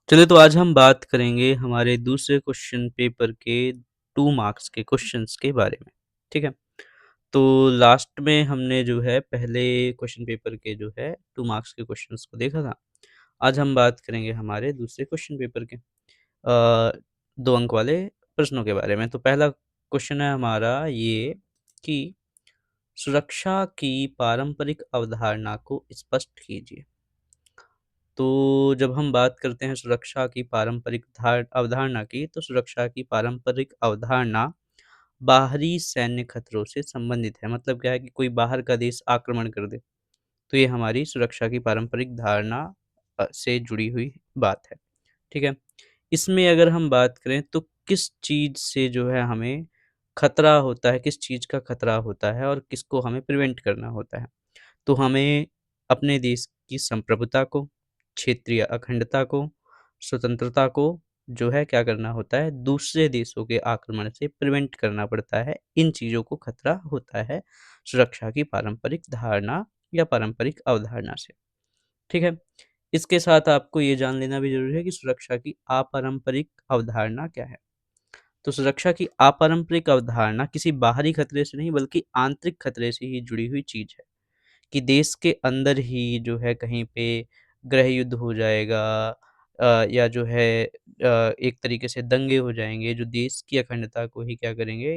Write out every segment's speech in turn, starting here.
चलिए तो आज हम बात करेंगे हमारे दूसरे क्वेश्चन पेपर के 2 मार्क्स के क्वेश्चंस के बारे में, ठीक है? तो लास्ट में हमने जो है पहले क्वेश्चन पेपर के जो है 2 मार्क्स के क्वेश्चंस को देखा था। आज हम बात करेंगे हमारे दूसरे क्वेश्चन पेपर के 2 अंक वाले प्रश्नों के बारे में। तो पहला क्वेश्चन है हमारा ये कि सुरक्षा की पारंपरिक अवधारणा को स्पष्ट कीजिए। तो जब हम बात करते हैं सुरक्षा की पारंपरिक धार अवधारणा की, तो सुरक्षा की पारंपरिक अवधारणा बाहरी सैन्य खतरों से संबंधित है। मतलब क्या है कि कोई बाहर का देश आक्रमण कर दे, तो ये हमारी सुरक्षा की पारंपरिक धारणा से जुड़ी हुई बात है, ठीक है? इसमें अगर हम बात करें तो किस चीज़ से जो है हमें खतरा होता है, किस चीज़ का खतरा होता है और किसको हमें प्रिवेंट करना होता है। तो हमें अपने देश की संप्रभुता को, क्षेत्रीय अखंडता को, स्वतंत्रता को जो है क्या करना होता है, दूसरे देशों के आक्रमण से प्रिवेंट करना पड़ता है। इन चीज़ों को खतरा होता है सुरक्षा की पारंपरिक धारणा या पारंपरिक अवधारणा से, ठीक है? इसके साथ आपको ये जान लेना भी ज़रूरी है कि सुरक्षा की अपारंपरिक अवधारणा क्या है? तो सुरक्षा की अपारंपरिक अवधारणा किसी बाहरी खतरे से नहीं बल्कि आंतरिक खतरे से ही जुड़ी हुई चीज़ है। कि देश के अंदर ही जो है कहीं पे गृह युद्ध हो जाएगा या जो है एक तरीके से दंगे हो जाएँगे जो देश की अखंडता को ही क्या करेंगे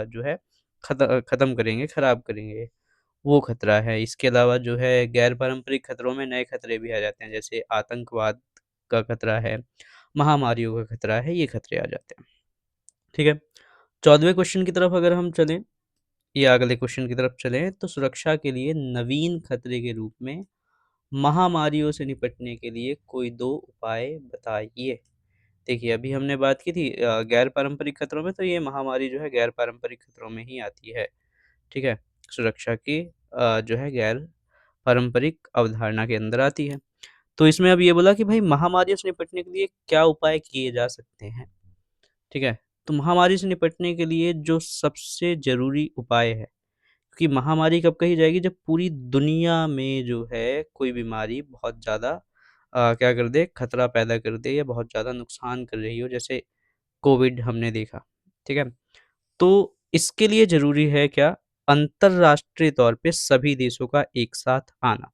जो है ख़त्म करेंगे, ख़राब करेंगे, वो खतरा है। इसके अलावा जो है गैर पारंपरिक खतरों में नए खतरे भी आ जाते हैं, जैसे आतंकवाद का खतरा है, महामारियों का खतरा है, ये खतरे आ जाते हैं। ठीक है? 14वें क्वेश्चन की तरफ अगर हम चलें या अगले क्वेश्चन की तरफ चलें, तो सुरक्षा के लिए नवीन खतरे के रूप में महामारियों से निपटने के लिए कोई 2 उपाय बताइए। देखिए, अभी हमने बात की थी गैर पारंपरिक खतरों में, तो ये महामारी जो है गैर पारंपरिक खतरों में ही आती है, ठीक है? सुरक्षा की जो है गैर पारंपरिक अवधारणा के अंदर आती है। तो इसमें अब ये बोला कि भई महामारियों से निपटने के लिए क्या उपाय किए जा सकते हैं, ठीक है? तो महामारी से निपटने के लिए जो सबसे ज़रूरी उपाय है कि महामारी कब कही जाएगी जब पूरी दुनिया में जो है कोई बीमारी बहुत ज़्यादा क्या कर दे खतरा पैदा कर दे या बहुत ज़्यादा नुकसान कर रही हो जैसे कोविड हमने देखा, ठीक है? तो इसके लिए ज़रूरी है क्या अंतर्राष्ट्रीय तौर पे सभी देशों का एक साथ आना।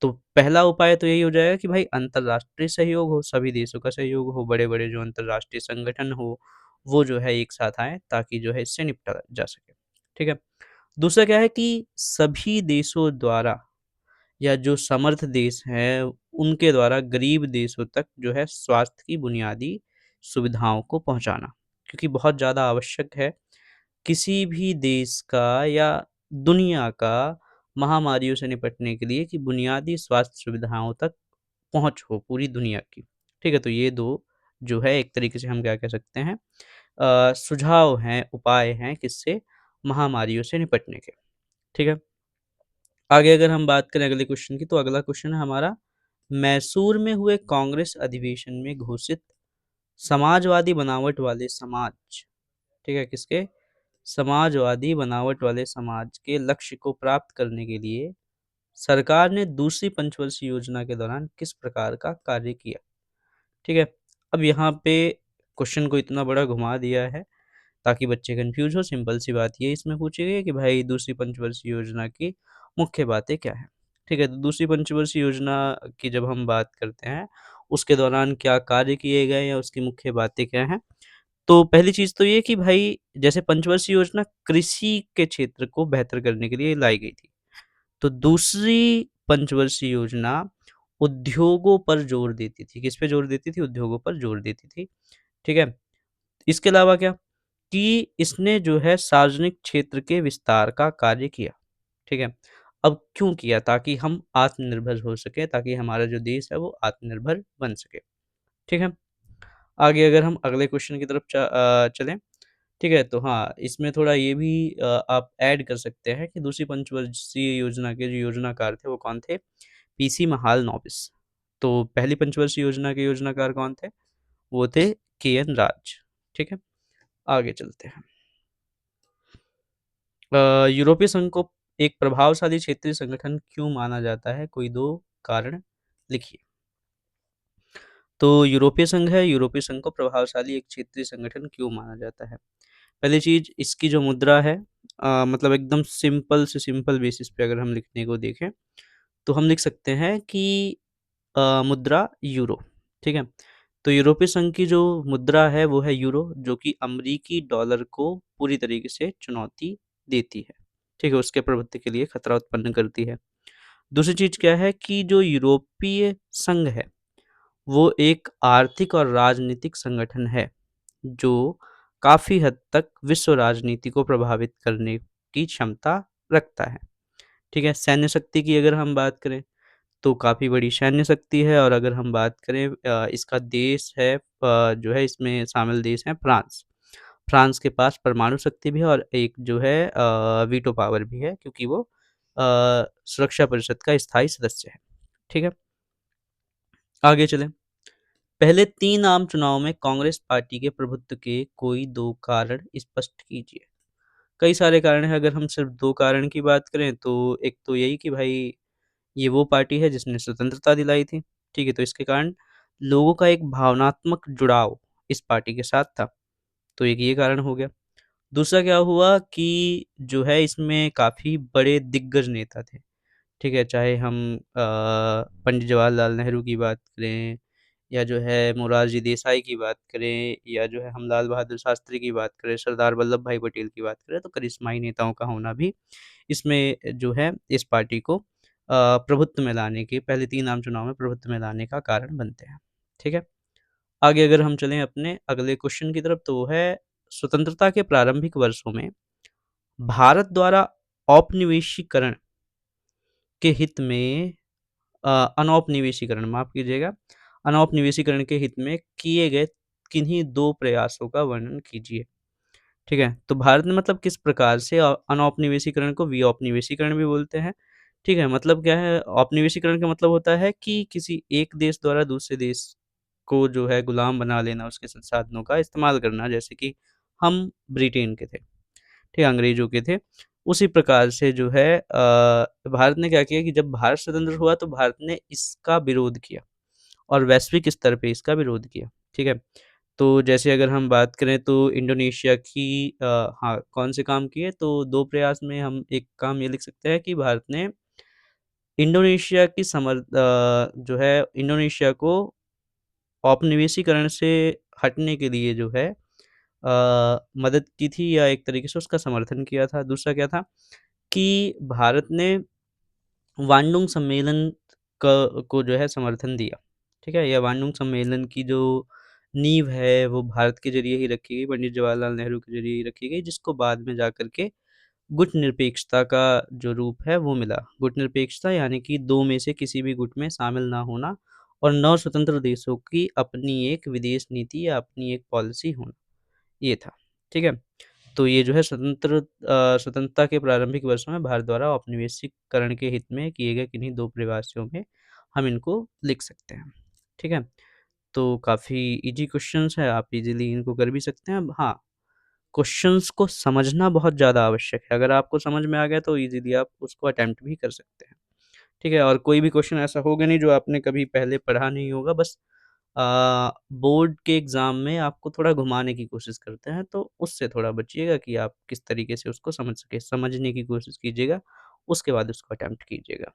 तो पहला उपाय तो यही हो जाएगा कि भाई अंतर्राष्ट्रीय सहयोग हो, सभी देशों का सहयोग हो, बड़े-बड़े जो अंतर्राष्ट्रीय संगठन हो, वो जो है एक साथ आएँ ताकि जो है इससे निपटा जा सके, ठीक है? दूसरा क्या है कि सभी देशों द्वारा या जो समर्थ देश हैं, उनके द्वारा गरीब देशों तक जो है स्वास्थ्य की बुनियादी सुविधाओं को पहुँचाना। क्योंकि बहुत ज़्यादा आवश्यक है, किसी भी देश का या दुनिया का महामारियों से निपटने के लिए कि बुनियादी स्वास्थ्य सुविधाओं तक पहुँच हो पूरी दुनिया की। ठीक है? तो ये 2 जो है एक तरीके से हम क्या कह सकते हैं सुझाव हैं, उपाय हैं किससे? महामारियों से निपटने के। ठीक है? आगे अगर हम बात करें अगले क्वेश्चन की, तो अगला क्वेश्चन है हमारा, मैसूर में हुए कांग्रेस अधिवेशन में घोषित समाजवादी बनावट वाले समाज, ठीक है, किसके? समाजवादी बनावट वाले समाज के लक्ष्य को प्राप्त करने के लिए सरकार ने दूसरी पंचवर्षीय योजना के दौरान किस प्रकार का कार्य किया? ठीक है, अब यहाँ पे क्वेश्चन को इतना बड़ा घुमा दिया है ताकि बच्चे कन्फ्यूज़ हो, सिंपल सी बात ये इसमें पूछी गई है कि भाई दूसरी पंचवर्षीय योजना की मुख्य बातें क्या हैं? ठीक है, तो दूसरी पंचवर्षीय योजना की जब हम बात करते हैं, उसके दौरान क्या कार्य किए गए या उसकी मुख्य बातें क्या हैं? तो पहली चीज़ तो ये कि भाई जैसे पंचवर्षीय योजना कृषि के क्षेत्र को बेहतर करने के लिए लाई गई थी। तो दूसरी पंचवर्षीय योजना उद्योगों पर ज़ोर देती थी। किस पे ज़ोर देती थी? उद्योगों पर ज़ोर देती थी। ठीक है? इसके अलावा क्या? कि इसने जो है सार्वजनिक क्षेत्र के विस्तार का कार्य किया, ठीक है? अब क्यों किया? ताकि हम आत्मनिर्भर हो सकें, ताकि हमारा जो देश है वो आत्मनिर्भर बन सके, ठीक है? आगे अगर हम अगले क्वेश्चन की तरफ चलें, ठीक है? तो हाँ, इसमें थोड़ा ये भी आप ऐड कर सकते हैं कि दूसरी पंचवर्षीय योजना के जो योजनाकार थे वो कौन थे? पीसी महाल नोबिस। तो पहली पंचवर्षीय योजना के योजनाकार कौन थे? वो थे केएन राज, ठीक है? आगे चलते हैं। यूरोपीय संघ को एक प्रभावशाली क्षेत्रीय संगठन क्यों माना जाता है? कोई 2 कारण लिखिए। तो यूरोपीय संघ है, यूरोपीय संघ को प्रभावशाली एक क्षेत्रीय संगठन क्यों माना जाता है? पहली चीज़, इसकी जो मुद्रा है मतलब एकदम सिंपल से सिंपल बेसिस पे अगर हम लिखने को देखें, तो हम लिख सकते हैं कि मुद्रा यूरो, ठीक है? तो यूरोपीय संघ की जो मुद्रा है वो है यूरो, जो कि अमरीकी डॉलर को पूरी तरीके से चुनौती देती है, ठीक है? उसके प्रभुत्व के लिए खतरा उत्पन्न करती है। दूसरी चीज़ क्या है कि जो यूरोपीय संघ है, वो एक आर्थिक और राजनीतिक संगठन है, जो काफ़ी हद तक विश्व राजनीति को प्रभावित करने की क्षमता रखता है, ठीक है? सैन्य शक्ति की अगर हम बात करें, तो काफ़ी बड़ी सैन्य शक्ति है और अगर हम बात करें इसका देश है जो है इसमें शामिल देश है फ्रांस। फ्रांस के पास परमाणु शक्ति भी है और एक जो है वीटो पावर भी है क्योंकि वो सुरक्षा परिषद का स्थायी सदस्य है, ठीक है? आगे चलें। पहले 3 आम चुनाव में कांग्रेस पार्टी के प्रभुत्व के कोई 2 कारण स्पष्ट कीजिए। कई सारे कारण हैं, अगर हम सिर्फ़ 2 कारण की बात करें तो एक तो यही कि भाई ये वो पार्टी है जिसने स्वतंत्रता दिलाई थी, ठीक है? तो इसके कारण लोगों का एक भावनात्मक जुड़ाव इस पार्टी के साथ था, तो एक ये कारण हो गया। दूसरा क्या हुआ कि जो है इसमें काफ़ी बड़े दिग्गज नेता थे, ठीक है? चाहे हम पंडित जवाहरलाल नेहरू की बात करें या जो है मोरारजी देसाई की बात करें या जो है हम लाल बहादुर शास्त्री की बात करें, सरदार वल्लभ भाई पटेल की बात करें, तो करिश्माई नेताओं का होना भी इसमें जो है इस पार्टी को प्रभुत्व में लाने के पहले 3 आम चुनाव में प्रभुत्व में लाने का कारण बनते हैं। ठीक है? आगे अगर हम चलें अपने अगले क्वेश्चन की तरफ तो वो है स्वतंत्रता के प्रारंभिक वर्षों में भारत द्वारा औपनिवेशीकरण के हित में अनौपनिवेशीकरण माफ़ कीजिएगा, अनौपनिवेशीकरण के हित में किए गए किन्हीं 2 प्रयासों का वर्णन कीजिए। ठीक है? तो भारत ने मतलब किस प्रकार से अनौपनिवेशीकरण को विऔपनिवेशीकरण भी बोलते हैं। ठीक है? मतलब क्या है औपनिवेशीकरण का मतलब होता है कि किसी एक देश द्वारा दूसरे देश को जो है गुलाम बना लेना, उसके संसाधनों का इस्तेमाल करना, जैसे कि हम ब्रिटेन के थे, ठीक है? अंग्रेज़ों के थे। उसी प्रकार से जो है भारत ने क्या किया कि जब भारत स्वतंत्र हुआ तो भारत ने इसका विरोध किया और वैश्विक स्तर पे इसका विरोध किया। ठीक है? तो जैसे अगर हम बात करें तो इंडोनेशिया की हाँ, कौन से काम किए तो 2 प्रयास में हम एक काम ये लिख सकते हैं कि भारत ने इंडोनेशिया की जो है इंडोनेशिया को औपनिवेशीकरण से हटने के लिए जो है मदद की थी या एक तरीके से उसका समर्थन किया था। दूसरा क्या था कि भारत ने वांडुंग सम्मेलन को जो है समर्थन दिया, ठीक है? या वांडुंग सम्मेलन की जो नींव है, वो भारत के ज़रिए ही रखी गई, पंडित जवाहरलाल नेहरू के ज़रिए ही रखी गई, जिसको बाद में जाकर के गुटनिरपेक्षता का जो रूप है, वो मिला। गुटनिरपेक्षता यानी कि 2 में से किसी भी गुट में शामिल ना होना और नव स्वतंत्र देशों की अपनी एक विदेश नीति या अपनी एक पॉलिसी होना, ये था, ठीक है? तो ये जो है स्वतंत्रता के प्रारंभिक वर्षों में भारत द्वारा औपनिवेशिकरण के हित में किए गए किन्हीं 2 प्रयासों में हम इनको लिख सकते हैं। ठीक है? तो काफ़ी ईज़ी क्वेश्चन्स हैं, आप ईज़िली इनको कर भी सकते हैं। अब हाँ, क्वेश्चन्स को समझना बहुत ज़्यादा आवश्यक है। अगर आपको समझ में आ गया तो ईज़िली आप उसको अटेम्प्ट भी कर सकते हैं। ठीक है? और कोई भी क्वेश्चन ऐसा होगा नहीं जो आपने कभी पहले पढ़ा नहीं होगा, बस अ, बोर्ड के एग्ज़ाम में आपको थोड़ा घुमाने की कोशिश करते हैं, तो उससे थोड़ा बचिएगा कि आप किस तरीके से उसको समझ सकें। समझने की कोशिश कीजिएगा, उसके बाद उसको अटेम्प्ट कीजिएगा।